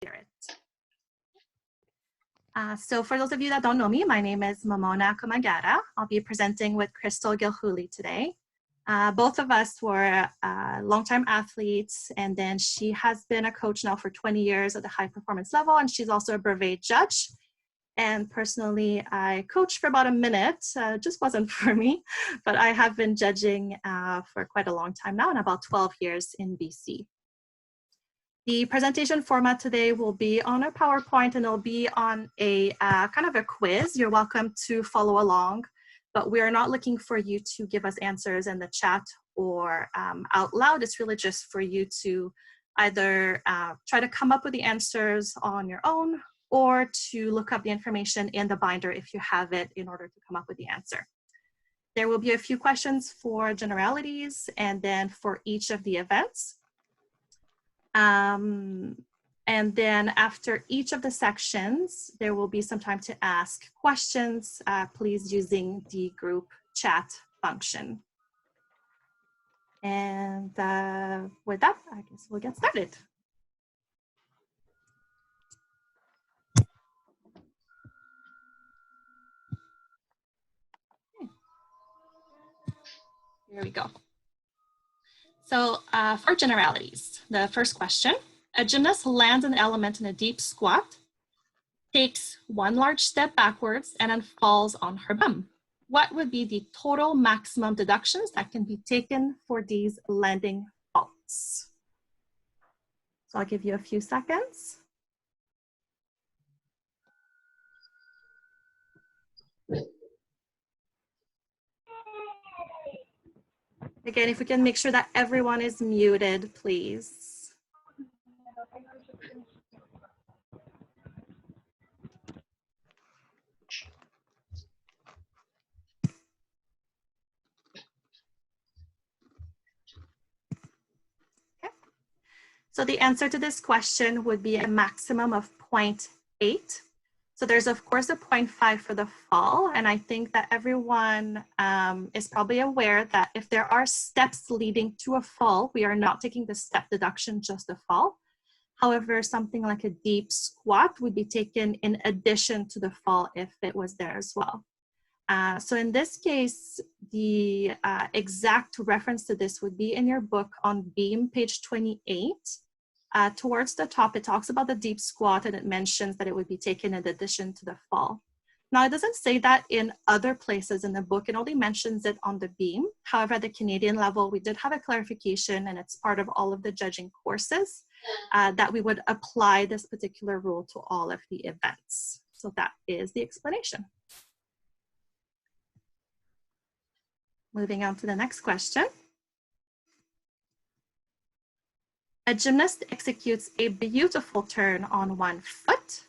it. So for those of you that don't know me, my name is Mamona Kumagara. I'll be presenting with Crystal Gilhuli today. Both of us were long-time athletes, and then she has been a coach now for 20 years at the high performance level, and she's also a brevet judge. And personally, I coached for about a minute, just wasn't for me, but I have been judging for quite a long time now, and about 12 years in BC. The presentation format today will be on a PowerPoint, and it'll be on a kind of a quiz. You're welcome to follow along, but we are not looking for you to give us answers in the chat or out loud. It's really just for you to either try to come up with the answers on your own or to look up the information in the binder if you have it in order to come up with the answer. There will be a few questions for generalities and then for each of the events. And then after each of the sections, there will be some time to ask questions, please using the group chat function. And with that, I guess we'll get started. Here we go. So for generalities, the first question, a gymnast lands an element in a deep squat, takes one large step backwards, and then falls on her bum. What would be the total maximum deductions that can be taken for these landing faults? So I'll give you a few seconds. Again, if we can make sure that everyone is muted, please. Okay. So the answer to this question would be a maximum of 0.8. So there's of course a 0.5 for the fall, and I think that everyone is probably aware that if there are steps leading to a fall, we are not taking the step deduction, just the fall. However, something like a deep squat would be taken in addition to the fall if it was there as well. So in this case, the exact reference to this would be in your book on Beam, page 28. Towards the top, it talks about the deep squat, and it mentions that it would be taken in addition to the fall. Now, it doesn't say that in other places in the book. It only mentions it on the Beam. However, at the Canadian level, we did have a clarification, and it's part of all of the judging courses, that we would apply this particular rule to all of the events. So that is the explanation. Moving on to the next question. A gymnast executes a beautiful turn on one foot,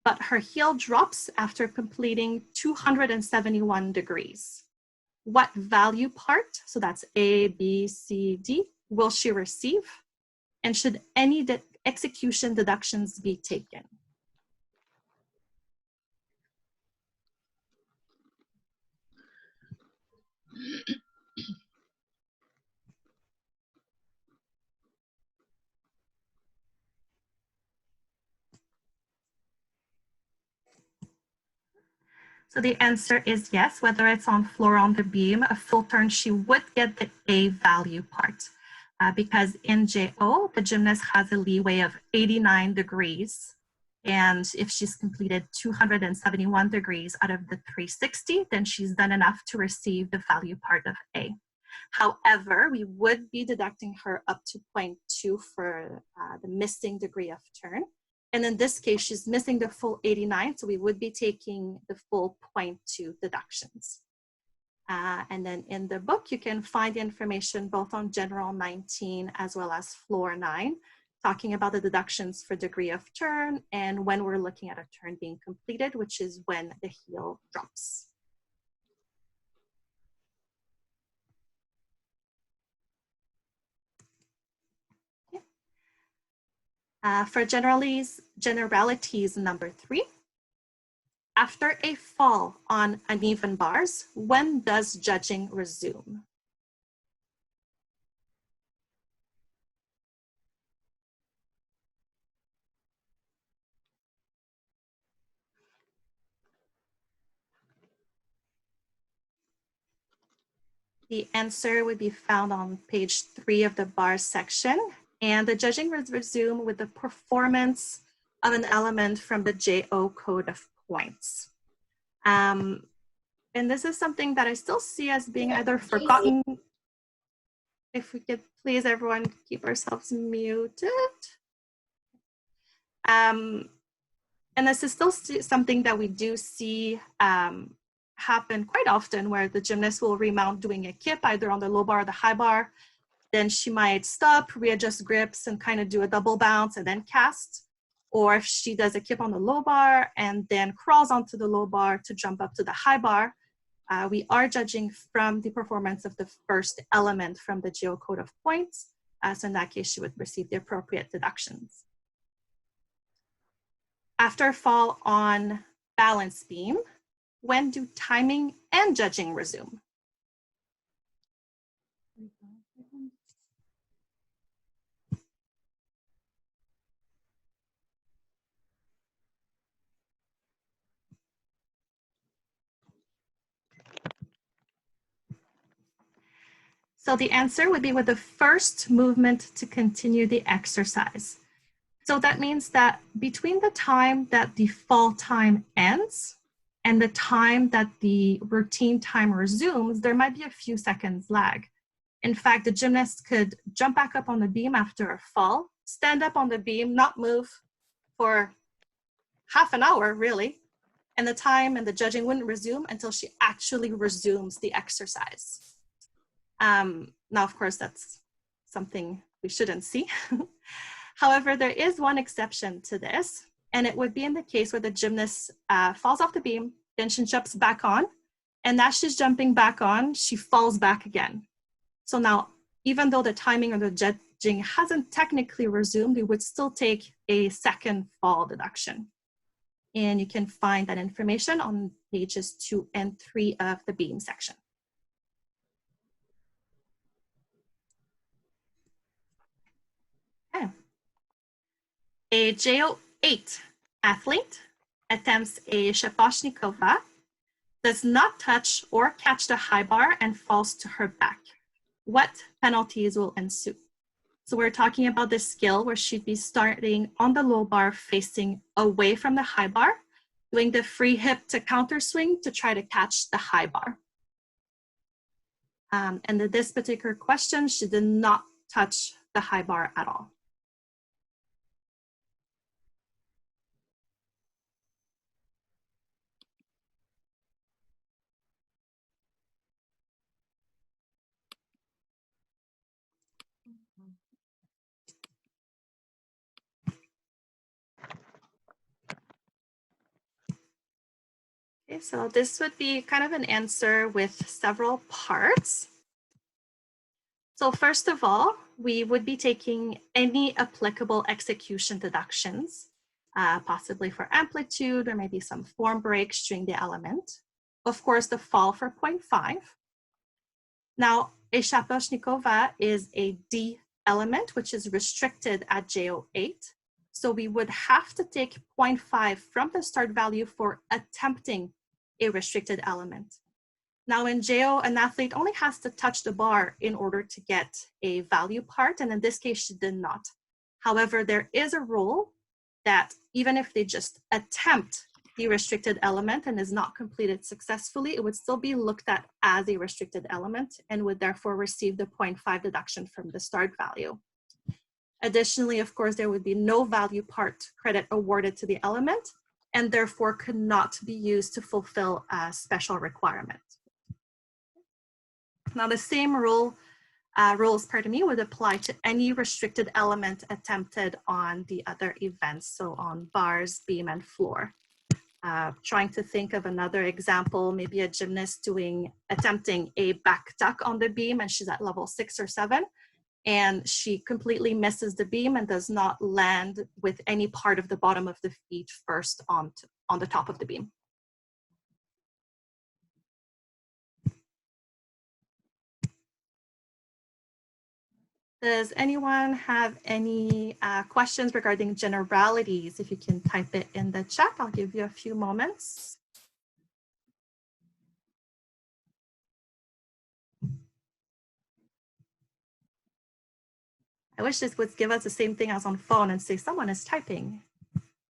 but her heel drops after completing 271 degrees. What value part, so that's A, B, C, D, will she receive? And should any execution deductions be taken? So the answer is yes, whether it's on floor or on the beam, a full turn, she would get the A value part. Because in JO, the gymnast has a leeway of 89 degrees. And if she's completed 271 degrees out of the 360, then she's done enough to receive the value part of A. However, we would be deducting her up to 0.2 for the missing degree of turn. And in this case, she's missing the full 89, so we would be taking the full 0.2 deductions. And then in the book, you can find the information both on General 19 as well as Floor 9, talking about the deductions for degree of turn and when we're looking at a turn being completed, which is when the heel drops. For generalities number 3, after a fall on uneven bars, when does judging resume? The answer would be found on page 3 of the bars section. And the judging would resume with the performance of an element from the JO code of points. And this is something that I still see as being either forgotten. If we could please everyone keep ourselves muted. And this is still something that we do see happen quite often, where the gymnast will remount doing a kip either on the low bar or the high bar. Then she might stop, readjust grips, and kind of do a double bounce and then cast. Or if she does a kip on the low bar and then crawls onto the low bar to jump up to the high bar, we are judging from the performance of the first element from the GO code of points. So in that case, she would receive the appropriate deductions. After fall on balance beam, when do timing and judging resume? So the answer would be with the first movement to continue the exercise. So that means that between the time that the fall time ends and the time that the routine time resumes, there might be a few seconds lag. In fact, the gymnast could jump back up on the beam after a fall, stand up on the beam, not move for half an hour, really, and the time and the judging wouldn't resume until she actually resumes the exercise. Now, of course, that's something we shouldn't see. However, there is one exception to this, and it would be in the case where the gymnast falls off the beam, then she jumps back on, and as she's jumping back on, she falls back again. So now, even though the timing of the judging hasn't technically resumed, we would still take a second fall deduction. And you can find that information on pages 2 and 3 of the beam section. Okay. A JO8 athlete attempts a Shaposhnikova, does not touch or catch the high bar, and falls to her back. What penalties will ensue? So we're talking about this skill where she'd be starting on the low bar facing away from the high bar, doing the free hip to counter swing to try to catch the high bar. And in this particular question, she did not touch the high bar at all. Okay, so this would be kind of an answer with several parts. So first of all, we would be taking any applicable execution deductions, possibly for amplitude or maybe some form breaks during the element. Of course, the fall for 0.5. Now, a Shaposhnikova is a D element, which is restricted at JO8. So we would have to take 0.5 from the start value for attempting a restricted element. Now in JO, an athlete only has to touch the bar in order to get a value part, and in this case, she did not. However, there is a rule that even if they just attempt the restricted element and is not completed successfully, it would still be looked at as a restricted element and would therefore receive the 0.5 deduction from the start value. Additionally, of course, there would be no value part credit awarded to the element and therefore could not be used to fulfill a special requirement. Now, the same rules would apply to any restricted element attempted on the other events, so on bars, beam, and floor. Trying to think of another example, maybe a gymnast attempting a back tuck on the beam, and she's at level 6 or 7, and she completely misses the beam and does not land with any part of the bottom of the feet first on the top of the beam. Does anyone have any questions regarding generalities? If you can type it in the chat, I'll give you a few moments. I wish this would give us the same thing as on phone and say someone is typing.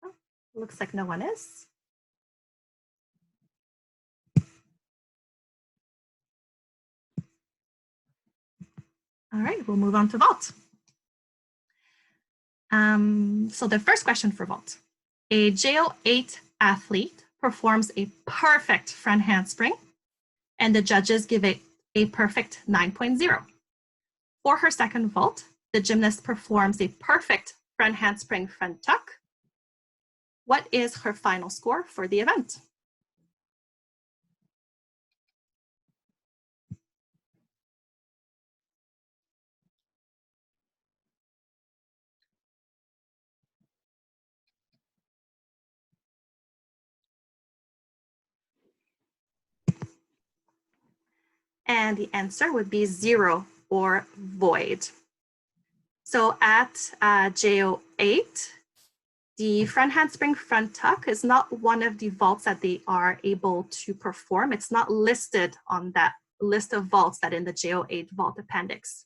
Oh, looks like no one is. All right, we'll move on to vault. So the first question for vault. A JO8 athlete performs a perfect front handspring, and the judges give it a perfect 9.0. For her second vault, the gymnast performs a perfect front handspring front tuck. What is her final score for the event? And the answer would be 0 or void. So at JO8, the front handspring front tuck is not one of the vaults that they are able to perform. It's not listed on that list of vaults that in the JO8 vault appendix.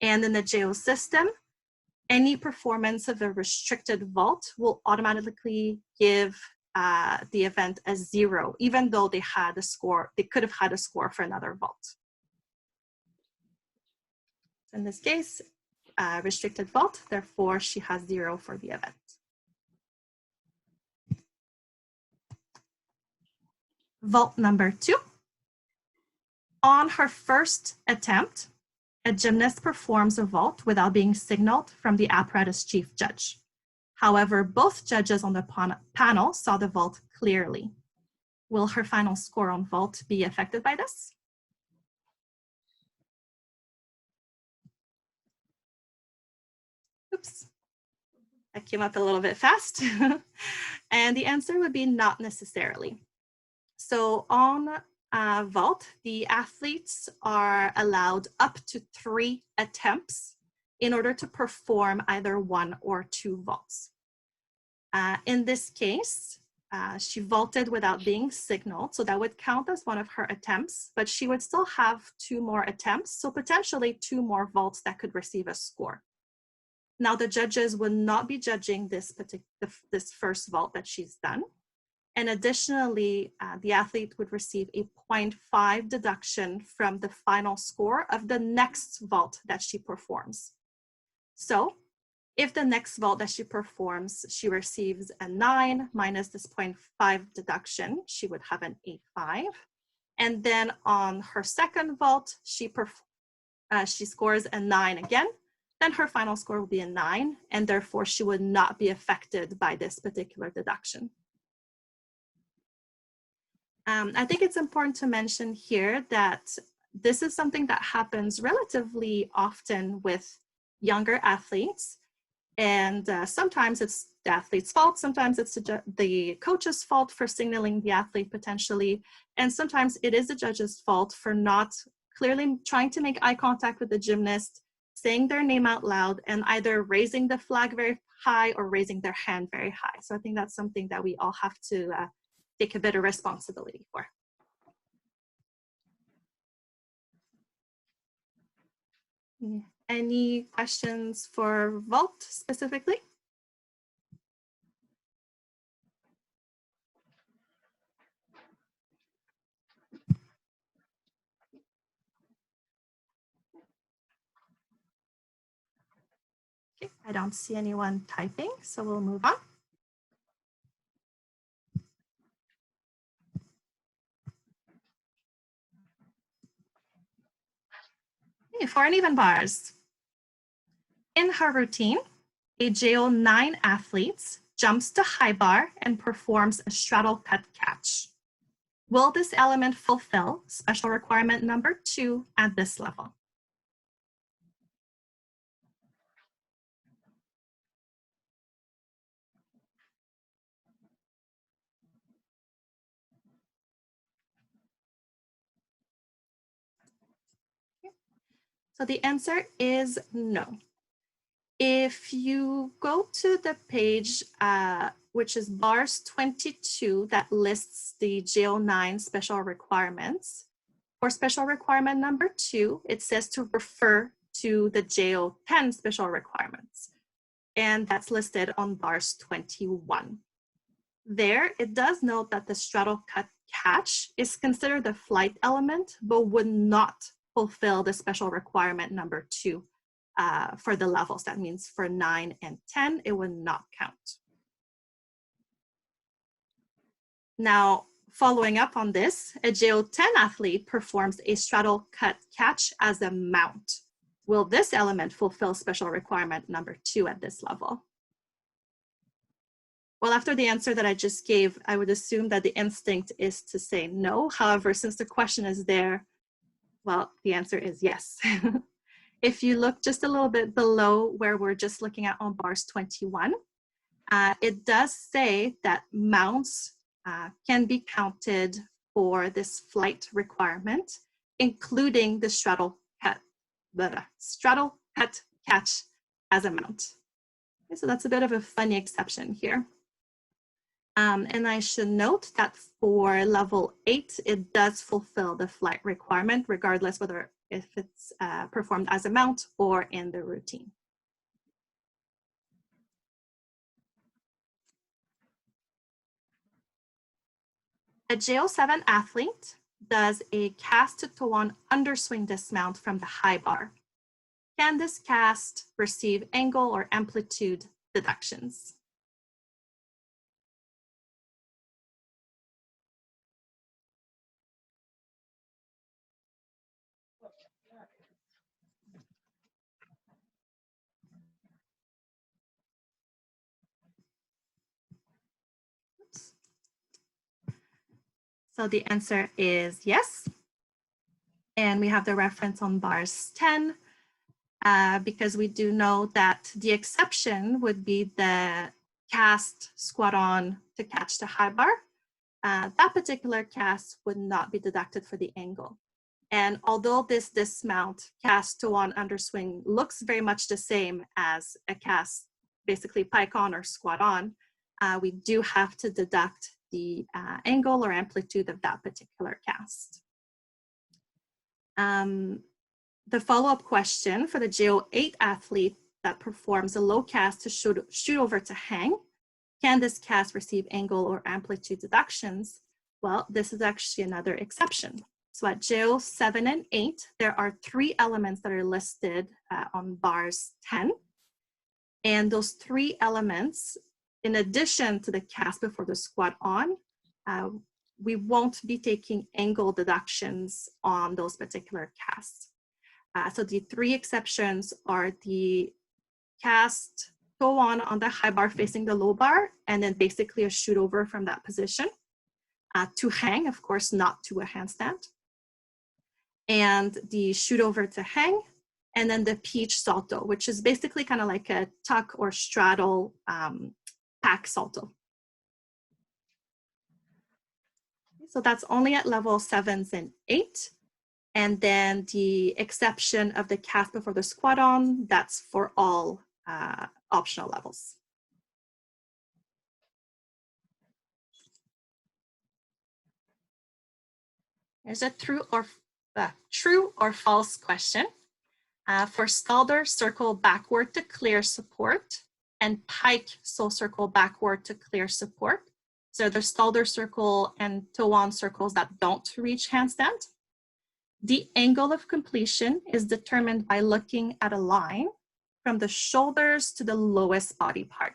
And in the JO system, any performance of a restricted vault will automatically give the event a 0, even though they had a score, they could have had a score for another vault. So in this case, restricted vault, therefore she has 0 for the event. Vault number 2. On her first attempt, a gymnast performs a vault without being signaled from the apparatus chief judge. However, both judges on the panel saw the vault clearly. Will her final score on vault be affected by this? Oops, that came up a little bit fast. And the answer would be not necessarily. So on vault, the athletes are allowed up to 3 attempts in order to perform either 1 or 2 vaults. In this case, she vaulted without being signaled, so that would count as one of her attempts, but she would still have 2 more attempts, so potentially 2 more vaults that could receive a score. Now the judges would not be judging this first vault that she's done. And additionally, the athlete would receive a 0.5 deduction from the final score of the next vault that she performs. So if the next vault that she performs, she receives a 9 minus this 0.5 deduction, she would have an 8.5. And then on her second vault, she scores a 9 again, then her final score will be a 9, and therefore she would not be affected by this particular deduction. I think it's important to mention here that this is something that happens relatively often with younger athletes. And sometimes it's the athlete's fault, sometimes it's the coach's fault for signaling the athlete potentially, and sometimes it is the judge's fault for not clearly trying to make eye contact with the gymnast, saying their name out loud, and either raising the flag very high or raising their hand very high. So I think that's something that we all have to take a bit of responsibility for. Any questions for vault specifically? Okay, I don't see anyone typing, so we'll move on. Okay, for uneven bars. In her routine, a JO9 athlete jumps to high bar and performs a straddle cut catch. Will this element fulfill special requirement number 2 at this level? So the answer is no. If you go to the page, which is bars 22, that lists the JO9 special requirements, for special requirement number 2, it says to refer to the JO10 special requirements. And that's listed on bars 21. There, it does note that the straddle cut catch is considered a flight element, but would not fulfill the special requirement number 2 for the levels. That means for 9 and 10, it would not count. Now, following up on this, a JO10 athlete performs a straddle cut catch as a mount. Will this element fulfill special requirement number 2 at this level? Well, after the answer that I just gave, I would assume that the instinct is to say no. However, since the question is there, well, the answer is yes. If you look just a little bit below where we're just looking at on bars 21, it does say that mounts can be counted for this flight requirement, including the straddle cut catch as a mount. Okay, so that's a bit of a funny exception here. And I should note that for level 8, it does fulfill the flight requirement, regardless whether if it's performed as a mount or in the routine. A JO7 athlete does a cast to toe-on underswing dismount from the high bar. Can this cast receive angle or amplitude deductions? So the answer is yes. And we have the reference on bars 10 because we do know that the exception would be the cast squat on to catch the high bar. That particular cast would not be deducted for the angle. And although this dismount cast to on underswing looks very much the same as a cast, basically pike on or squat on, we do have to deduct the angle or amplitude of that particular cast. The follow-up question for the JO8 athlete that performs a low cast to shoot over to hang, can this cast receive angle or amplitude deductions? Well, this is actually another exception. So at JO7 and 8, there are 3 elements that are listed on bars 10. And those 3 elements, in addition to the cast before the squat on, we won't be taking angle deductions on those particular casts. So the 3 exceptions are the cast toe on the high bar facing the low bar, and then basically a shoot over from that position. To hang, of course, not to a handstand. And the shoot over to hang, and then the peach salto, which is basically kind of like a tuck or straddle pack salto. So that's only at level 7s and 8. And then the exception of the cast before the squat on, that's for all optional levels. Here's a true or false question. For Stalder, circle backward to clear support, and pike sole circle backward to clear support. So the Stalder circle and toe-on circles that don't reach handstand. The angle of completion is determined by looking at a line from the shoulders to the lowest body part.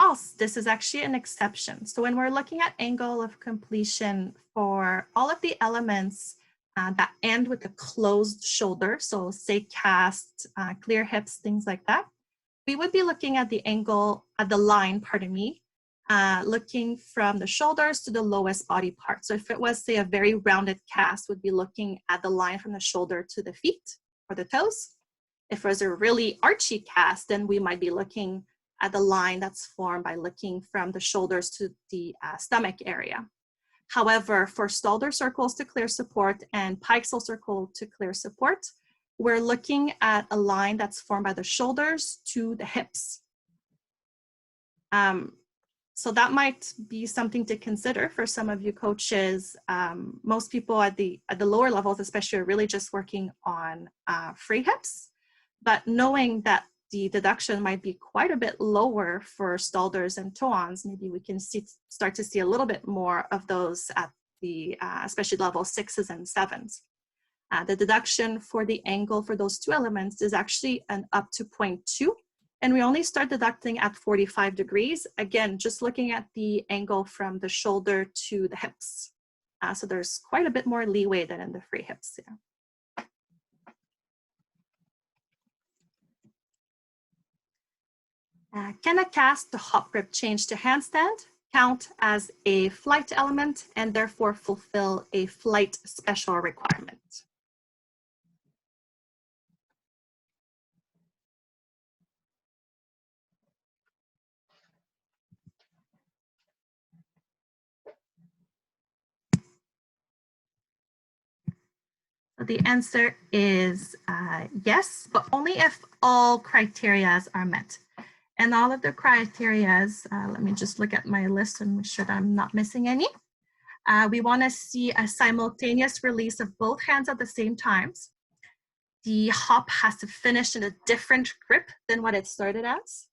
False. This is actually an exception. So when we're looking at angle of completion for all of the elements that end with a closed shoulder, so say cast, clear hips, things like that, we would be looking at the angle, at the line, pardon me, looking from the shoulders to the lowest body part. So if it was, say, a very rounded cast, would be looking at the line from the shoulder to the feet or the toes. If it was a really archy cast, then we might be looking at the line that's formed by looking from the shoulders to the stomach area. However, for Stalder circles to clear support and pike sole circle to clear support, we're looking at a line that's formed by the shoulders to the hips. So that might be something to consider for some of you coaches. Most people at the lower levels, especially, are really just working on free hips, but knowing that the deduction might be quite a bit lower for stalders and toe-ons, maybe we can start to see a little bit more of those at the, especially level 6s and 7s. The deduction for the angle for those two elements is actually an up to 0.2, and we only start deducting at 45 degrees. Again, just looking at the angle from the shoulder to the hips. So there's quite a bit more leeway than in the free hips. Yeah. Can a cast to hop grip change to handstand count as a flight element and therefore fulfill a flight special requirement? The answer is yes, but only if all criteria are met. And all of the criteria, let me just look at my list and make sure that I'm not missing any. We want to see a simultaneous release of both hands at the same time. The hop has to finish in a different grip than what it started as.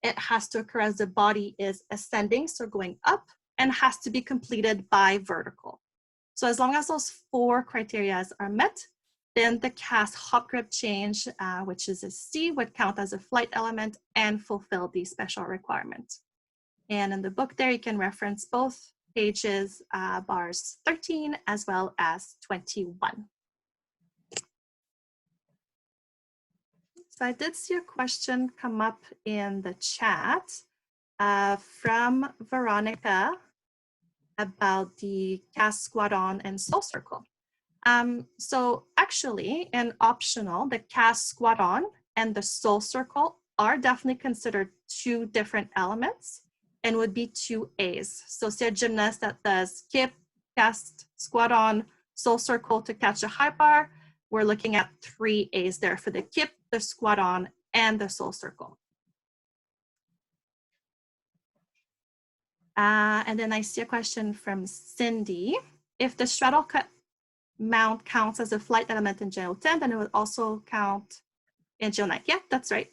It has to occur as the body is ascending, so going up, and has to be completed by vertical. So as long as those 4 criteria are met, then the cast hop grip change, which is a C, would count as a flight element and fulfill the special requirement. And in the book there, you can reference both pages, bars 13 as well as 21. So I did see a question come up in the chat from Veronica about the cast squat on and soul circle. So actually, in optional, the cast squat on and the soul circle are definitely considered 2 different elements and would be 2 A's. So say a gymnast that does kip, cast, squat on, soul circle to catch a high bar, we're looking at 3 A's there for the kip, the squat on, and the soul circle. And then I see a question from Cindy. If the straddle cut mount counts as a flight element in General 10, then it would also count in General 9. Yeah, that's right.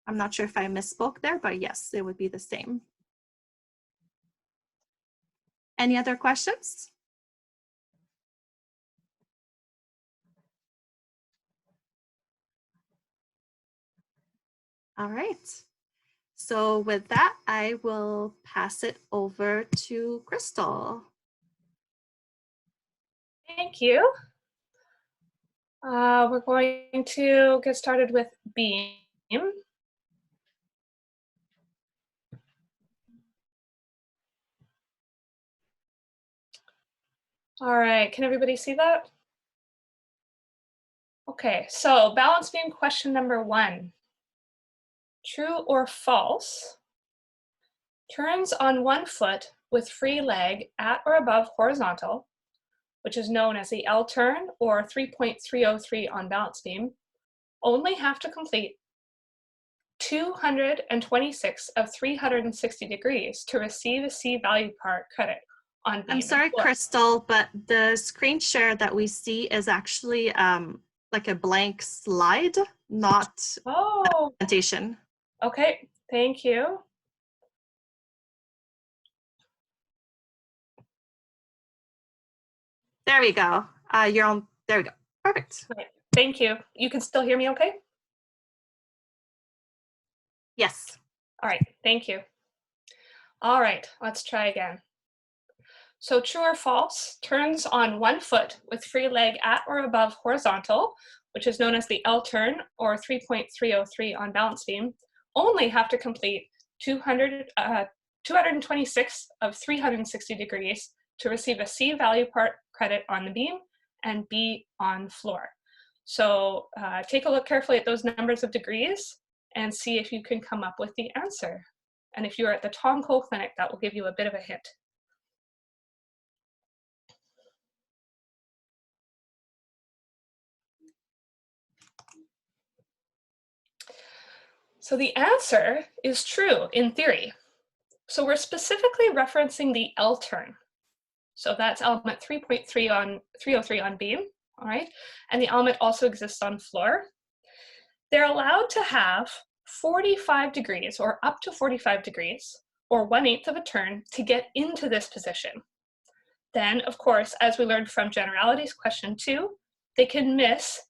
I'm not sure if I misspoke there, but yes, it would be the same. Any other questions? All right. So with that, I will pass it over to Crystal. Thank you. We're going to get started with beam. All right, can everybody see that? Okay, so balance beam question number 1. True or false? Turns on one foot with free leg at or above horizontal, which is known as the L turn or 3.303 on balance beam, only have to complete 226 of 360 degrees to receive a C value part credit on beam. I'm sorry, Crystal, but the screen share that we see is actually like a blank slide, not a presentation. Okay, thank you. There we go. You're on, there we go. Perfect. Okay, thank you. You can still hear me okay? Yes. All right, thank you. All right, let's try again. So true or false, turns on one foot with free leg at or above horizontal, which is known as the L turn or 3.303 on balance beam, only have to complete 226 of 360 degrees to receive a C value part credit on the beam and B on floor. So take a look carefully at those numbers of degrees and see if you can come up with the answer. And if you're at the Tom Cole Clinic, that will give you a bit of a hint. So the answer is true in theory. So we're specifically referencing the L turn. So that's element 303 on beam, all right? And the element also exists on floor. They're allowed to have 45 degrees or up to 45 degrees or 1/8 of a turn to get into this position. Then, of course, as we learned from Generalities question 2, they can miss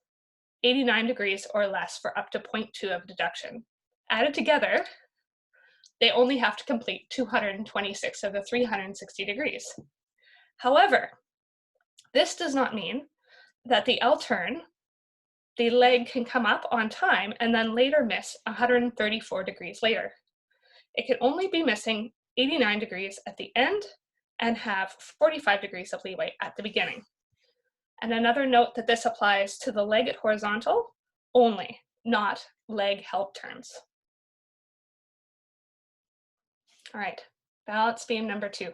89 degrees or less for up to 0.2 of deduction. Added together, they only have to complete 226 of the 360 degrees. However, this does not mean that the L turn, the leg can come up on time and then later miss 134 degrees later. It can only be missing 89 degrees at the end and have 45 degrees of leeway at the beginning. And another note that this applies to the leg at horizontal only, not leg help turns. All right, balance beam number 2.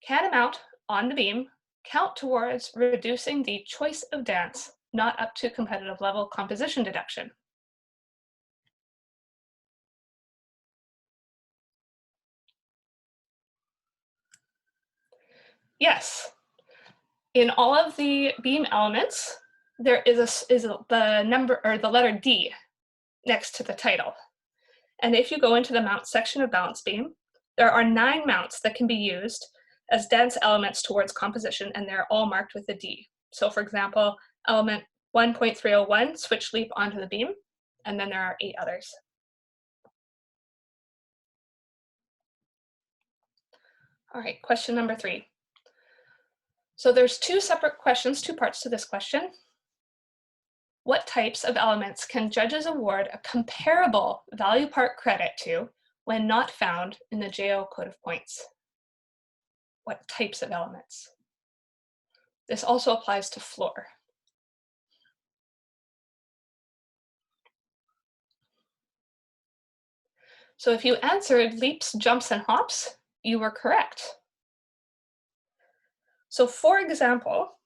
Can a mount on the beam count towards reducing the choice of dance not up to competitive level composition deduction? Yes. In all of the beam elements, there is the number or the letter D next to the title. And if you go into the mount section of balance beam, there are 9 mounts that can be used as dance elements towards composition, and they're all marked with a D. So for example, element 1.301, switch leap onto the beam, and then there are 8 others. All right, question number 3. So there's 2 separate questions, 2 parts to this question. What types of elements can judges award a comparable value part credit to when not found in the JO code of points? What types of elements? This also applies to floor. So if you answered leaps, jumps, and hops, you were correct. So for example,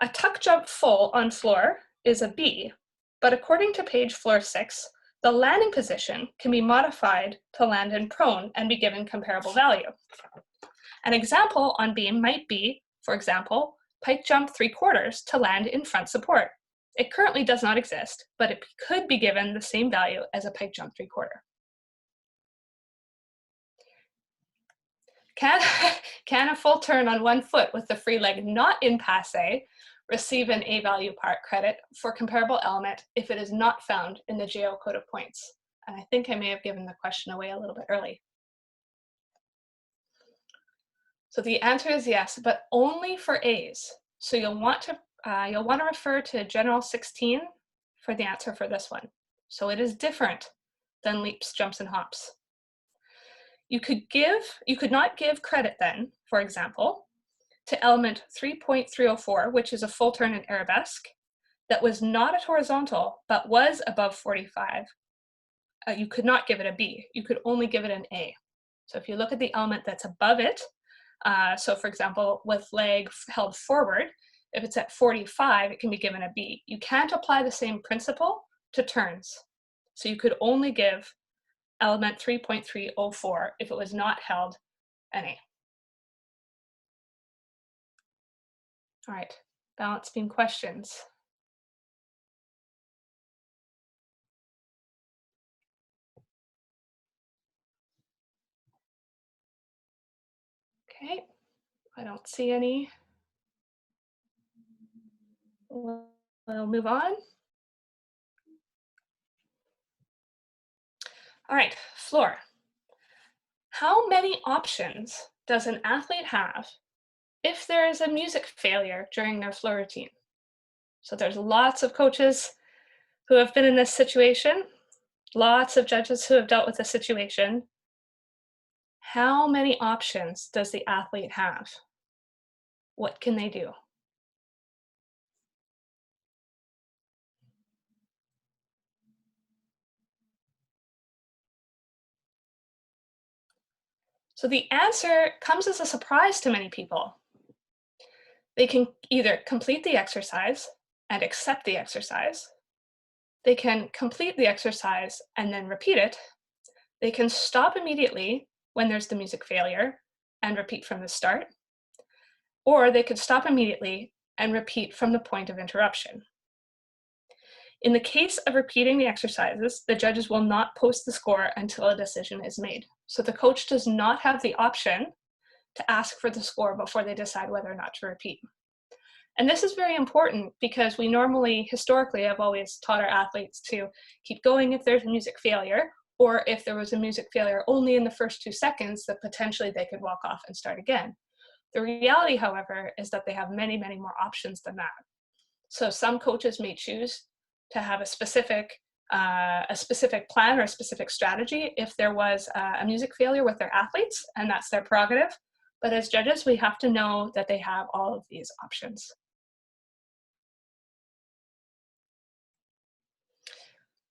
a tuck jump full on floor is a B, but according to page floor 6, the landing position can be modified to land in prone and be given comparable value. An example on beam might be, for example, pike jump 3/4 to land in front support. It currently does not exist, but it could be given the same value as a pike jump 3/4. Can a full turn on one foot with the free leg not in passe receive an A value part credit for comparable element if it is not found in the JO code of points? And I think I may have given the question away a little bit early. So the answer is yes, but only for A's. So you'll want to refer to General 16 for the answer for this one. So it is different than leaps, jumps, and hops. You could not give credit then, for example, to element 3.304, which is a full turn in arabesque, that was not at horizontal, but was above 45. You could not give it a B. You could only give it an A. So if you look at the element that's above it, so for example, with leg held forward, if it's at 45, it can be given a B. You can't apply the same principle to turns. So you could only give element 3.304 if it was not held an A. All right, balance beam questions. Okay, I don't see any. We'll move on. All right, floor. How many options does an athlete have if there is a music failure during their floor routine? So there's lots of coaches who have been in this situation, lots of judges who have dealt with this situation. How many options does the athlete have? What can they do? So the answer comes as a surprise to many people. They can either complete the exercise and accept the exercise. they can complete the exercise and then repeat it. They can stop immediately when there's the music failure and repeat from the start, or they could stop immediately and repeat from the point of interruption. In the case of repeating the exercises, the judges will not post the score until a decision is made. So the coach does not have the option to ask for the score before they decide whether or not to repeat. And this is very important because we normally, historically, have always taught our athletes to keep going if there's a music failure, or if there was a music failure only in the first 2 seconds, that potentially they could walk off and start again. The reality, however, is that they have many, many more options than that. So some coaches may choose to have a specific plan or a specific strategy if there was a music failure with their athletes, and that's their prerogative. But as judges, we have to know that they have all of these options.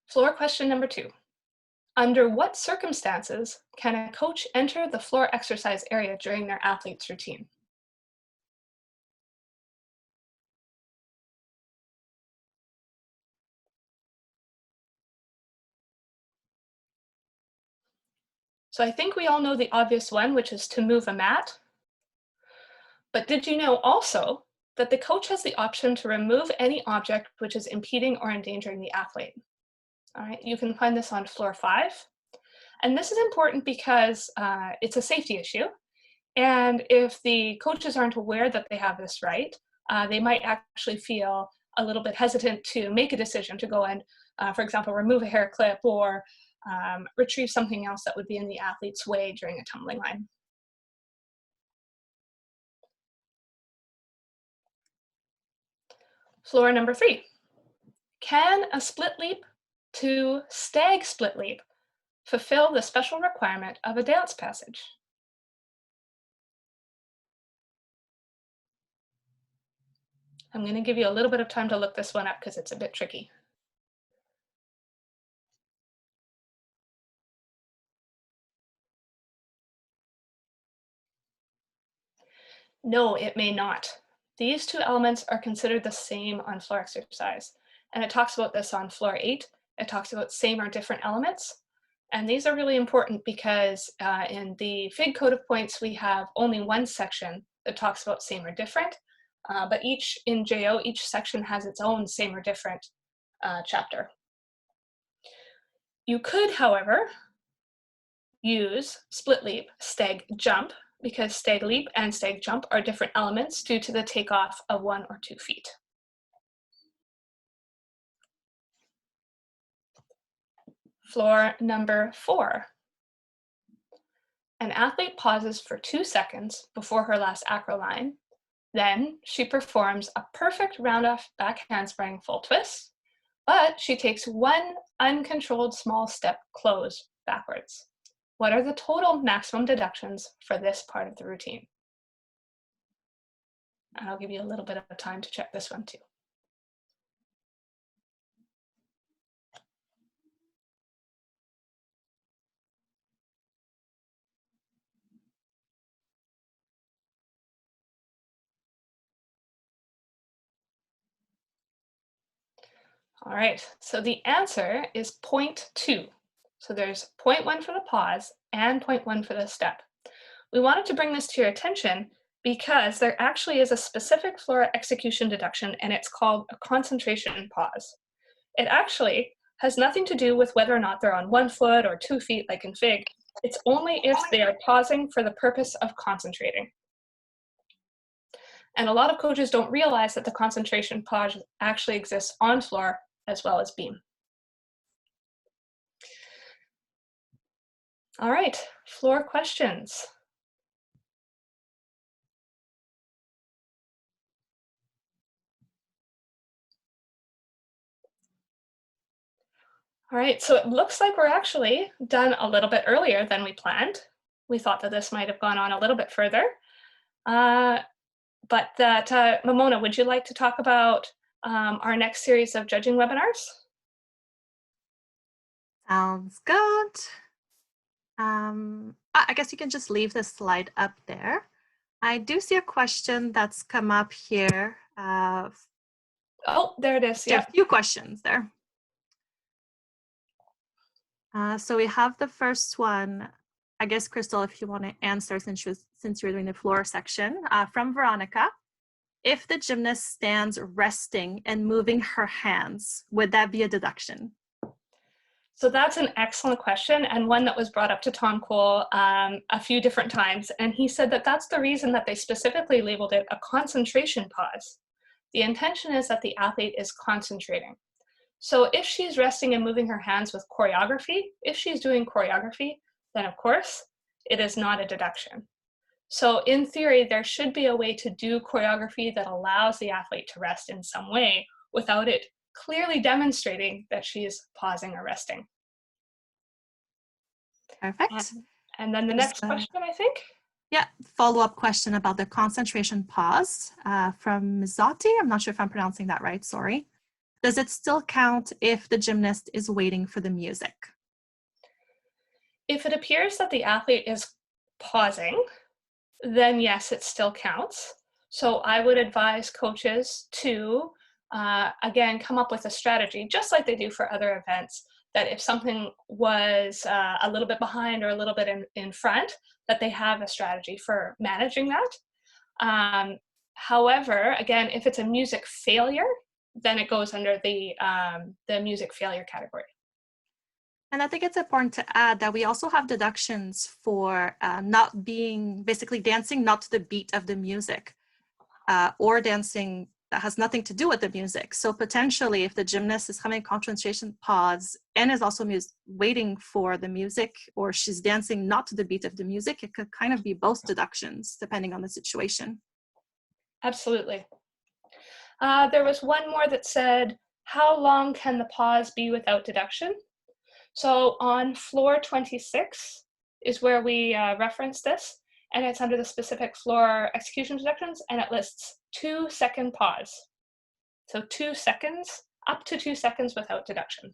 Floor question number 2. Under what circumstances can a coach enter the floor exercise area during their athlete's routine? So I think we all know the obvious one, which is to move a mat. But did you know also that the coach has the option to remove any object which is impeding or endangering the athlete? All right, you can find this on floor 5. And this is important because it's a safety issue. And if the coaches aren't aware that they have this right, they might actually feel a little bit hesitant to make a decision to go and, for example, remove a hair clip or retrieve something else that would be in the athlete's way during a tumbling line. Floor number 3. Can a split leap to stag split leap fulfill the special requirement of a dance passage? I'm going to give you a little bit of time to look this one up because it's a bit tricky. No, it may not. These two elements are considered the same on floor exercise. And it talks about this on floor 8. It talks about same or different elements. And these are really important because in the FIG code of points, we have only one section that talks about same or different. But in JO, each section has its own same or different chapter. You could, however, use split leap, stag jump, because stag leap and stag jump are different elements due to the takeoff of 1 or 2 feet. Floor number 4. An athlete pauses for 2 seconds before her last acro line. Then she performs a perfect round-off back handspring full twist, but she takes 1 uncontrolled small step close backwards. What are the total maximum deductions for this part of the routine? And I'll give you a little bit of time to check this one too. All right, so the answer is 0.2. So there's 0.1 for the pause and 0.1 for the step. We wanted to bring this to your attention because there actually is a specific floor execution deduction, and it's called a concentration pause. It actually has nothing to do with whether or not they're on 1 foot or 2 feet like in FIG. It's only if they are pausing for the purpose of concentrating. And a lot of coaches don't realize that the concentration pause actually exists on floor as well as beam. All right, floor questions. All right, so it looks like we're actually done a little bit earlier than we planned. We thought that this might have gone on a little bit further. But that, Momona, would you like to talk about our next series of judging webinars? Sounds good. I guess you can just leave the slide up there. I do see a question that's come up here. Oh, there it is. Yeah, a few questions there. So we have the first one. I guess, Crystal, if you want to answer since you're doing the floor section, from Veronica. If the gymnast stands resting and moving her hands, would that be a deduction? So that's an excellent question, and one that was brought up to Tom Cole a few different times. And he said that that's the reason that they specifically labeled it a concentration pause. The intention is that the athlete is concentrating. So if she's resting and moving her hands with choreography, if she's doing choreography, then of course it is not a deduction. So in theory, there should be a way to do choreography that allows the athlete to rest in some way without it clearly demonstrating that she is pausing or resting. Perfect. And then the next question, I think. Yeah, follow-up question about the concentration pause from Mizzotti. I'm not sure if I'm pronouncing that right, sorry. Does it still count if the gymnast is waiting for the music? If it appears that the athlete is pausing, then yes, it still counts. So I would advise coaches to, again, come up with a strategy, just like they do for other events, that if something was a little bit behind or a little bit in front, that they have a strategy for managing that. However, again, if it's a music failure, then it goes under the music failure category. And I think it's important to add that we also have deductions for not being, basically dancing not to the beat of the music, or dancing that has nothing to do with the music. So potentially if the gymnast is having a concentration pause and is also waiting for the music, or she's dancing not to the beat of the music, it could kind of be both deductions depending on the situation. Absolutely. There was one more that said, how long can the pause be without deduction? So on floor 26 is where we reference this, and it's under the specific floor execution deductions, and it lists 2-second pause. So 2 seconds, up to 2 seconds without deduction.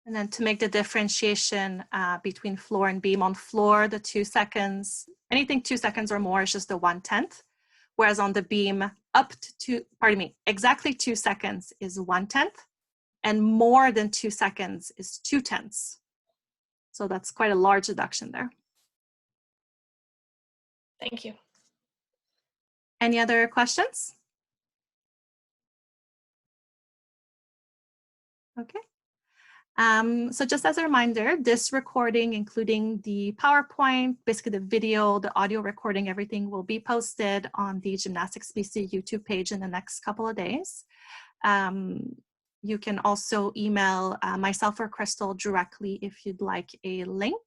And then to make the differentiation between floor and beam, on floor, the 2 seconds, anything 2 seconds or more is just a 1/10. Whereas on the beam, exactly 2 seconds is 1/10, and more than 2 seconds is 2/10. So that's quite a large deduction there. Thank you. Any other questions? Okay. So just as a reminder, this recording, including the PowerPoint, basically the video, the audio recording, everything will be posted on the Gymnastics BC YouTube page in the next couple of days. You can also email myself or Crystal directly if you'd like a link.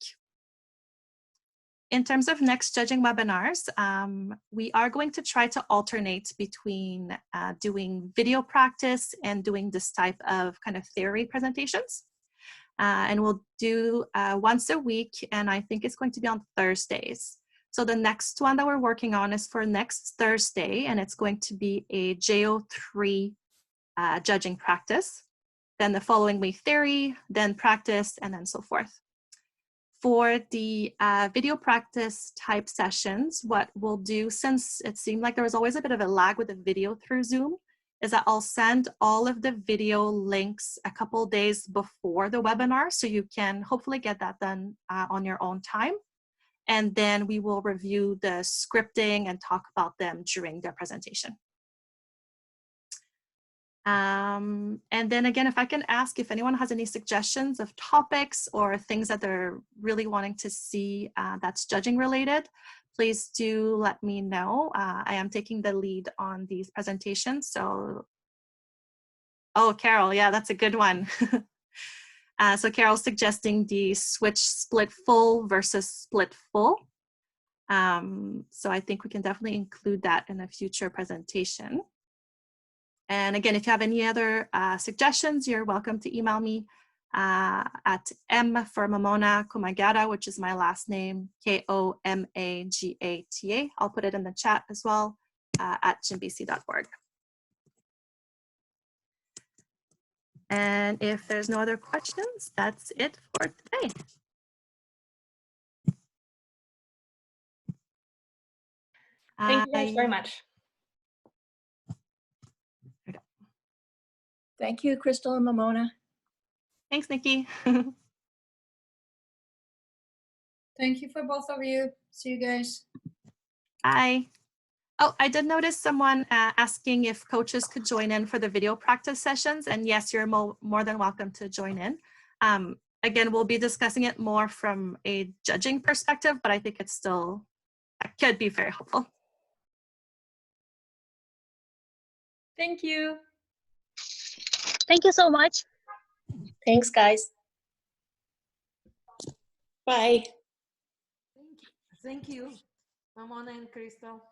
In terms of next judging webinars, we are going to try to alternate between doing video practice and doing this type of kind of theory presentations. And we'll do once a week, and I think it's going to be on Thursdays. So the next one that we're working on is for next Thursday, and it's going to be a JO3 judging practice. Then the following week theory, then practice, and then so forth. For the video practice type sessions, what we'll do, since it seemed like there was always a bit of a lag with the video through Zoom, is that I'll send all of the video links a couple days before the webinar, so you can hopefully get that done on your own time. And then we will review the scripting and talk about them during the presentation. And then again, if I can ask if anyone has any suggestions of topics or things that they're really wanting to see that's judging related, please do let me know. I am taking the lead on these presentations. So, oh, Carol, yeah, that's a good one. So Carol's suggesting the switch split full versus split full. So I think we can definitely include that in a future presentation. And again, if you have any other suggestions, you're welcome to email me at M for Momona Komagata, which is my last name, Komagata. I'll put it in the chat as well at gymbc.org. And if there's no other questions, that's it for today. Thank you guys very much. Thank you, Crystal and Momona. Thanks, Nikki. Thank you for both of you. See you guys. Bye. Oh, I did notice someone asking if coaches could join in for the video practice sessions. And yes, you're more than welcome to join in. Again, we'll be discussing it more from a judging perspective, but I think it could be very helpful. Thank you. Thank you so much. Thanks, guys. Bye. Thank you, Mamona and Crystal.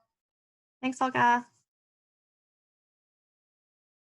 Thanks, Olga.